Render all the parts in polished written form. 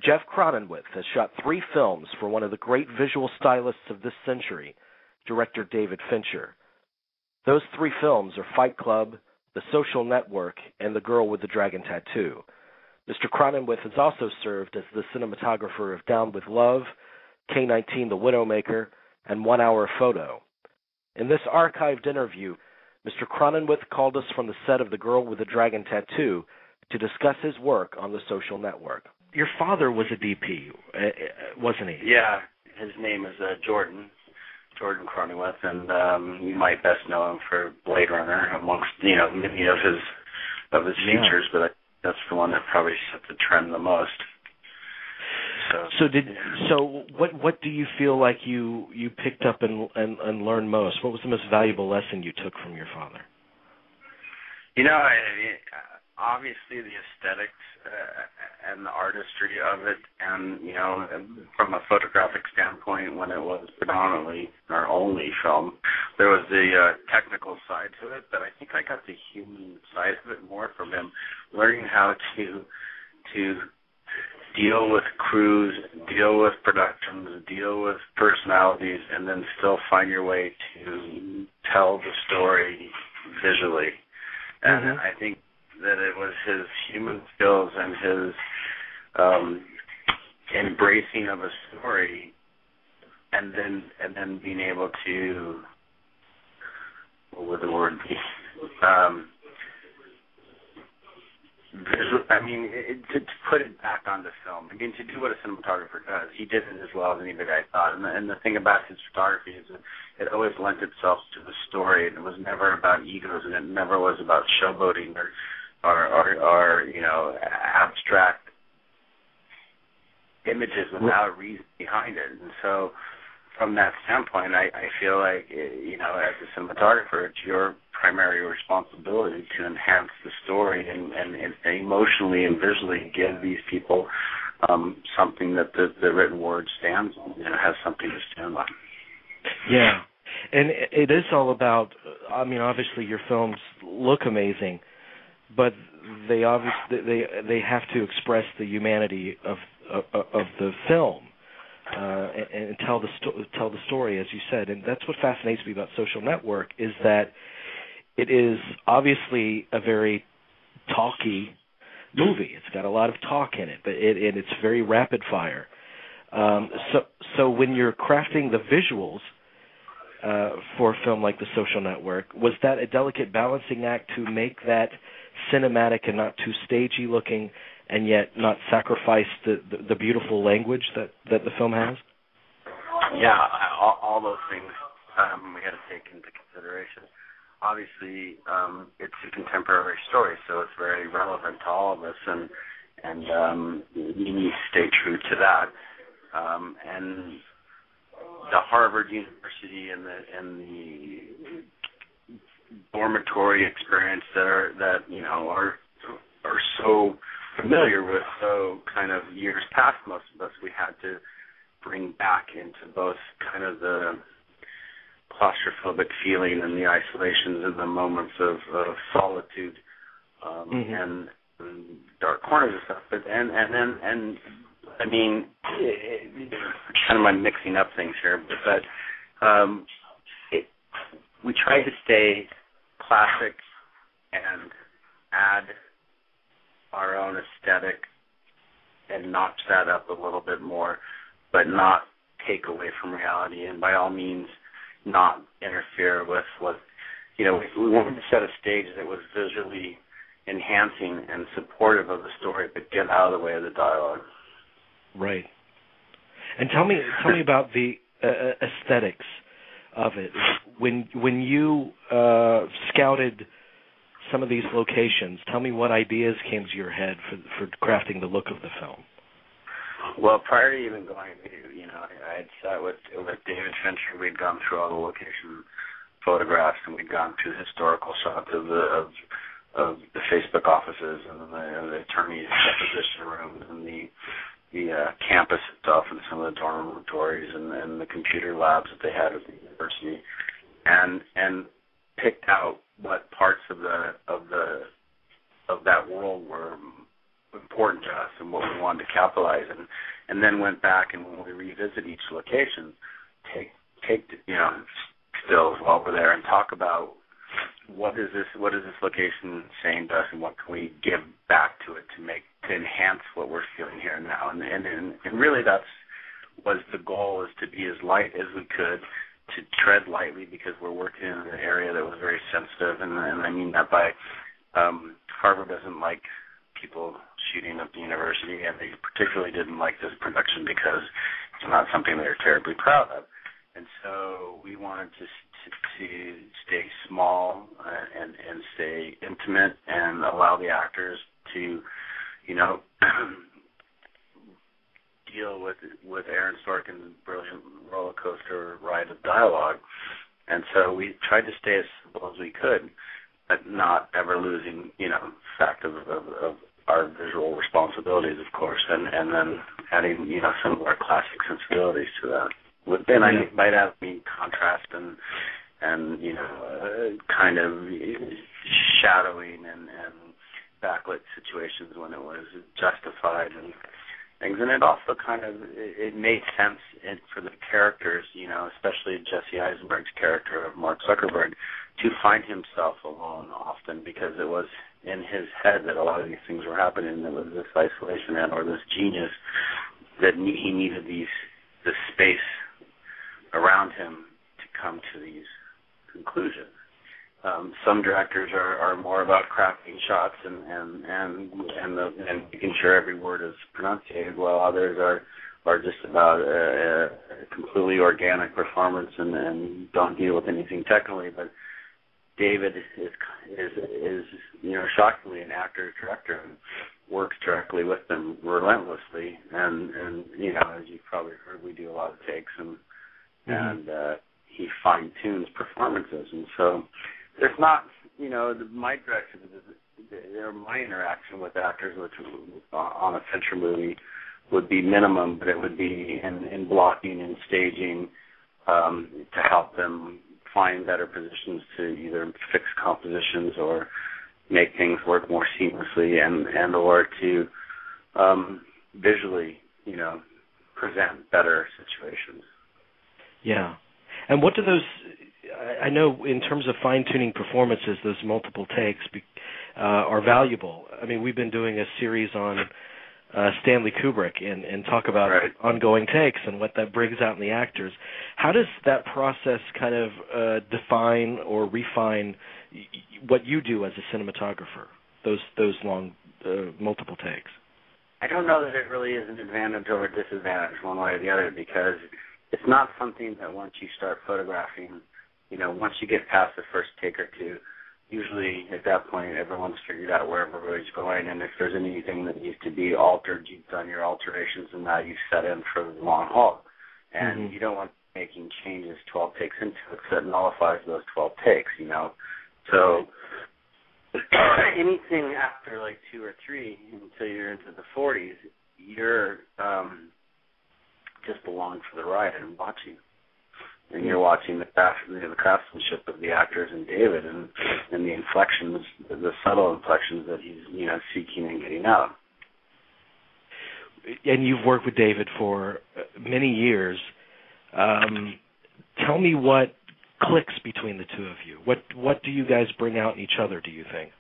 Jeff Cronenweth has shot 3 films for one of the great visual stylists of this century, director David Fincher. Those 3 films are Fight Club, The Social Network, and The Girl with the Dragon Tattoo. Mr. Cronenweth has also served as the cinematographer of Down with Love, K-19 The Widowmaker, and 1 Hour Photo. In this archived interview, Mr. Cronenweth called us from the set of The Girl with the Dragon Tattoo to discuss his work on The Social Network. Your father was a DP, wasn't he? Yeah, his name is Jordan Cronenweth, and you might best know him for Blade Runner, amongst many of his features, but that's the one that probably set the trend the most. So what do you feel like you picked up and learned most? What was the most valuable lesson you took from your father? Obviously the aesthetics and the artistry of it, and from a photographic standpoint, when it was predominantly our only film, there was the technical side to it, but I think I got the human side of it more from him, learning how to deal with crews, deal with productions, deal with personalities, and then still find your way to tell the story visually. And I think that it was his human skills and his embracing of a story, and then being able to, what would the word be? To put it back onto film. To do what a cinematographer does, he did it as well as anybody, I thought. And the thing about his photography is that it always lent itself to the story, and it was never about egos, and it never was about showboating or abstract images without a reason behind it. And so, from that standpoint, I feel like, as a cinematographer, it's your primary responsibility to enhance the story and emotionally and visually give these people something that the written word stands on, has something to stand on. Yeah, and it is all about, obviously your films look amazing, but they have to express the humanity of the film. And tell the story, as you said, and that's what fascinates me about Social Network, is that it is obviously a very talky movie. It's got a lot of talk in it, but it's very rapid fire. So when you're crafting the visuals for a film like The Social Network, was that a delicate balancing act to make that cinematic and not too stagey looking, and yet not sacrifice the beautiful language that the film has? Yeah, all those things we had to take into consideration. Obviously, it's a contemporary story, so it's very relevant to all of us, and you need to stay true to that. And the Harvard University and the dormitory experience that are so familiar with, so kind of years past most of us, we had to bring back into both kind of the claustrophobic feeling and the isolations and the moments of solitude and dark corners and stuff. But and kind of I'm mixing up things here, but we tried to stay classic and add our own aesthetic and notch that up a little bit more, but not take away from reality, and by all means not interfere with what, we wanted to set a stage that was visually enhancing and supportive of the story, but get out of the way of the dialogue. Right. And tell me about the aesthetics of it. When you scouted some of these locations, tell me what ideas came to your head for crafting the look of the film. Well, prior to even going, I had sat with David Fincher. We'd gone through all the location photographs, and we'd gone through the historical shots of the Facebook offices and the attorney's deposition rooms and the campus itself and some of the dormitories and the computer labs that they had at the university, and picked out what parts of that world were important to us and what we wanted to capitalize and then went back and when we revisit each location, take stills while we're there and talk about what is this location saying to us and what can we give back to it to enhance what we're feeling here now and really was the goal, is to be as light as we could, to tread lightly because we're working in an area that was very sensitive and I mean that by Harvard doesn't like people shooting at the university, and they particularly didn't like this production because it's not something they're terribly proud of. And so we wanted to stay small and stay intimate and allow the actors to, deal with Aaron Sorkin's brilliant roller coaster ride of dialogue. And so we tried to stay as simple as we could, but not ever losing, fact of our visual responsibilities, of course, and then adding, some of our classic sensibilities to that. Then I might have contrast and kind of shadowing and backlit situations when it was justified and things. And it also kind of, it made sense for the characters, especially Jesse Eisenberg's character of Mark Zuckerberg, to find himself alone often because it was in his head that a lot of these things were happening. It was this isolation or this genius that he needed this space around him to come to these conclusions. Some directors are more about crafting shots and making sure every word is pronunciated, while others are just about a completely organic performance and don't deal with anything technically. But David is shockingly an actor-director and works directly with them relentlessly. And as you've probably heard, we do a lot of takes and he fine-tunes performances. And so there's not, my direction or my interaction with actors, which on a Fincher movie would be minimum, but it would be in blocking and staging to help them find better positions to either fix compositions or make things work more seamlessly and or to visually, present better situations. Yeah. And what do those, I know in terms of fine-tuning performances, those multiple takes are valuable. I mean, we've been doing a series on Stanley Kubrick and talk about ongoing takes and what that brings out in the actors. How does that process kind of define or refine what you do as a cinematographer, those long multiple takes? I don't know that it really is an advantage or a disadvantage one way or the other, because it's not something that once you start photographing, once you get past the first take or two, usually at that point everyone's figured out where everybody's going, and if there's anything that needs to be altered, you've done your alterations and now you've set in for the long haul. And you don't want making changes 12 takes into it, because that nullifies those 12 takes, So anything after like 2 or 3 until you're into the 40s, you're just along for the ride and watching. And you're watching the craftsmanship of the actors and David and the inflections, the subtle inflections that he's, seeking and getting out. And you've worked with David for many years. Tell me what clicks between the two of you. What do you guys bring out in each other, do you think?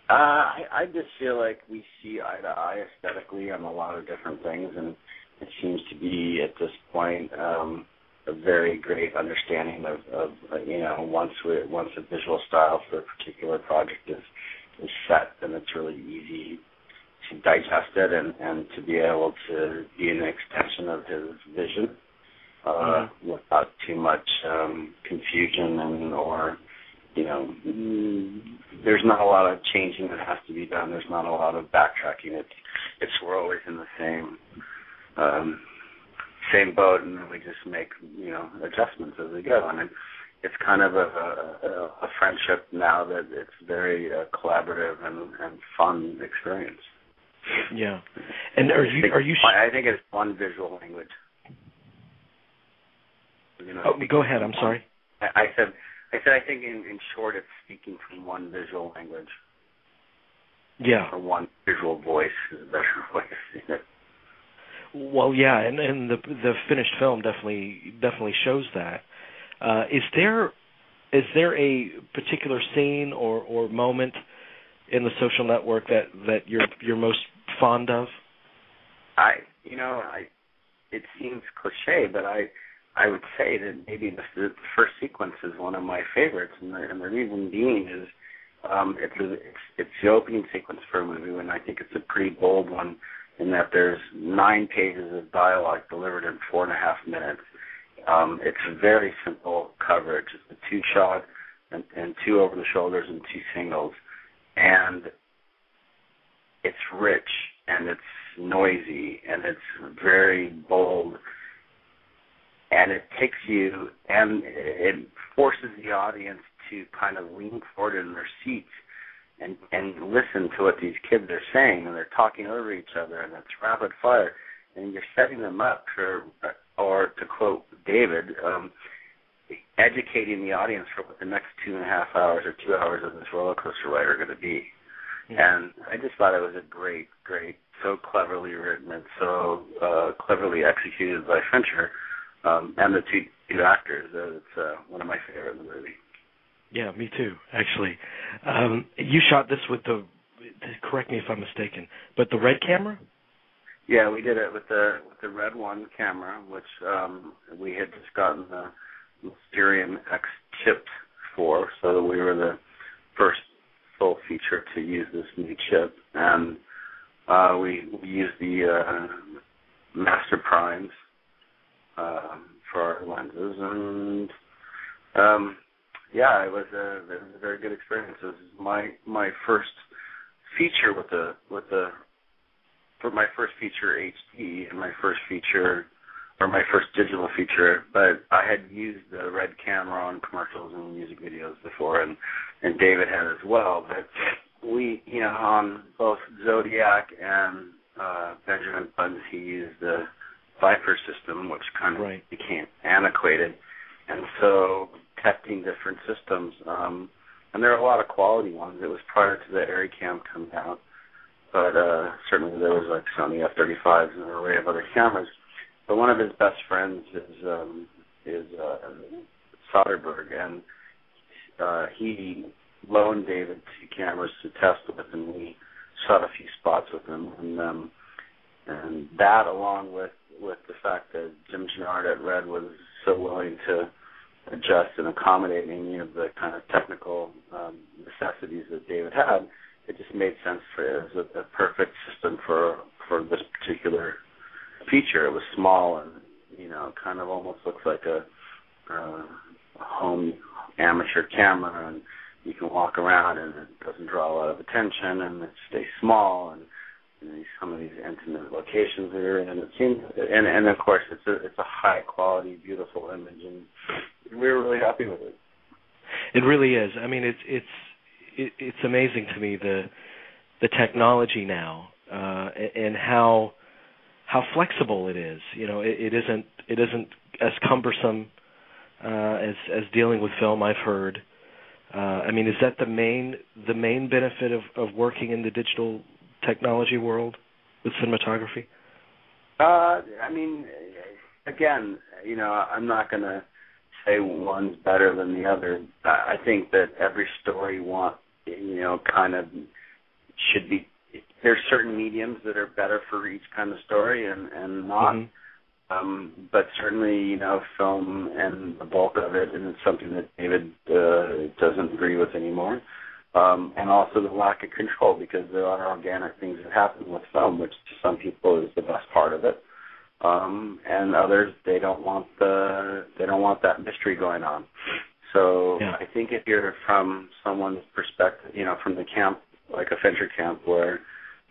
I just feel like we see eye to eye aesthetically on a lot of different things, and it seems to be at this point a very great understanding of once a visual style for a particular project is set, then it's really easy to digest it and to be able to be an extension of his vision without too much confusion or there's not a lot of changing that has to be done. There's not a lot of backtracking. We're always in the same boat, and we just make adjustments as we go. And it's kind of a friendship now that it's very collaborative and fun experience. Yeah. And are you? I think it's one visual language. Go ahead. I'm sorry. I said I think in short it's speaking from one visual language. Yeah. Or one visual voice is a better voice. Well, yeah, and the finished film definitely shows that. Is there a particular scene or moment in The Social Network that you're most fond of? It seems cliche, but I would say that maybe the first sequence is one of my favorites, and the reason being is it's the opening sequence for a movie, and I think it's a pretty bold one in that there's 9 pages of dialogue delivered in 4.5 minutes. It's a very simple coverage. It's a 2-shot and 2 over the shoulders and 2 singles, and it's rich and it's noisy and it's very bold, and it takes you and it forces the audience to kind of lean forward in their seats and listen to what these kids are saying, and they're talking over each other, and it's rapid fire, and you're setting them up for, or to quote David, educating the audience for what the next 2.5 hours or 2 hours of this roller coaster ride are going to be. And I just thought it was a great, so cleverly written and so cleverly executed by Fincher and the two actors. It's one of my favorite in the movie. Yeah, me too, actually. You shot this with correct me if I'm mistaken, but the red camera? Yeah, we did it with the Red One camera, which we had just gotten the Mysterium X chip for, so we were the first full feature to use this new chip, and we used the Master Primes for our lenses, and it was a very good experience. It was my first feature for my first feature HD and my first feature, or my first digital feature, but I had used the red camera on commercials and music videos before, and David had as well. But we, on both Zodiac and Benjamin Buttons, he used the Viper system, which kind of became antiquated, and so testing different systems. And there are a lot of quality ones. It was prior to the AirCam coming out, but certainly there was like Sony F-35s and an array of other cameras. But one of his best friends is Soderbergh, and he loaned David 2 cameras to test with, and we shot a few spots with him. And that, along with the fact that Jim Gennard at Red was so willing to adjust and accommodate any of the kind of technical necessities that David had, it just made sense for it. It was a perfect system for this particular feature. It was small and, kind of almost looks like a home amateur camera, and you can walk around and it doesn't draw a lot of attention, and it stays small, and some of these intimate locations that are in. It seems, and of course it's a high quality, beautiful image, and we were really happy with it. It really is. I mean, it's amazing to me the technology now and how flexible it is. It isn't as cumbersome as dealing with film, I've heard. I mean, is that the main benefit of working in the digital technology world with cinematography? I mean, again, I'm not going to say one's better than the other. I think that every story kind of should be. There's certain mediums that are better for each kind of story and not. Mm-hmm. But certainly, film and the bulk of it, and it's something that David doesn't agree with anymore. And also the lack of control, because there are organic things that happen with film, which to some people is the best part of it. And others, they don't want that mystery going on. So I think if you're from someone's perspective, from the camp, like a Fincher camp, where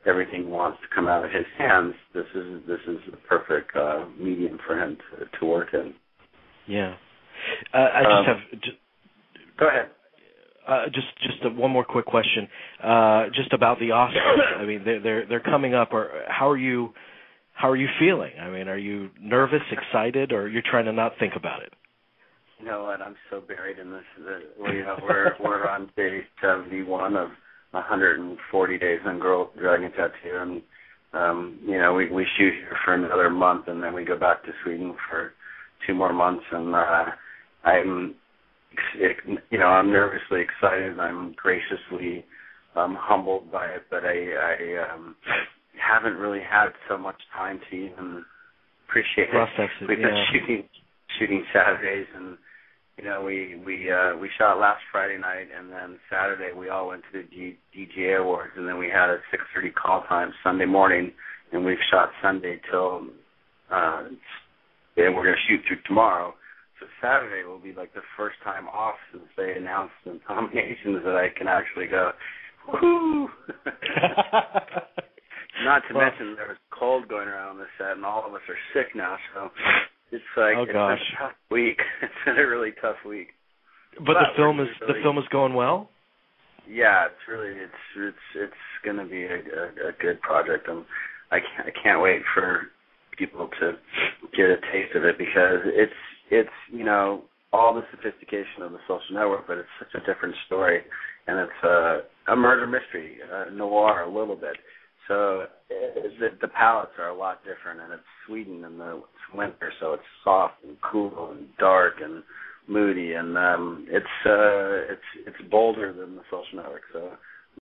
everything wants to come out of his hands, this is the perfect medium for him to work in. Yeah. I just have. Go ahead. Just one more quick question, just about the Oscars. I mean, they're coming up. Or how are you feeling? I mean, are you nervous, excited, or you're trying to not think about it? You know what? I'm so buried in this. We're on day 71 of 140 Days on Girl Dragon Tattoo, and we shoot here for another month, and then we go back to Sweden for 2 more months, and I'm nervously excited. I'm graciously humbled by it, but I haven't really had so much time to even appreciate it. We've been shooting Saturdays, and we shot last Friday night, and then Saturday we all went to the DGA Awards, and then we had a 6:30 call time Sunday morning, and we've shot Sunday till and we're going to shoot through tomorrow. So Saturday will be like the first time off since they announced the nominations that I can actually go, woohoo! Not to mention there was cold going around on the set, and all of us are sick now, so it's like it's been a tough week. It's been a really tough week. But the film is going well? Yeah, it's going to be a good project. I can't wait for people to get a taste of it, because it's all the sophistication of the Social Network, but it's such a different story, and it's a murder mystery, noir a little bit. So the palettes are a lot different, and it's Sweden and it's winter, so it's soft and cool and dark and moody, and it's bolder than the Social Network. So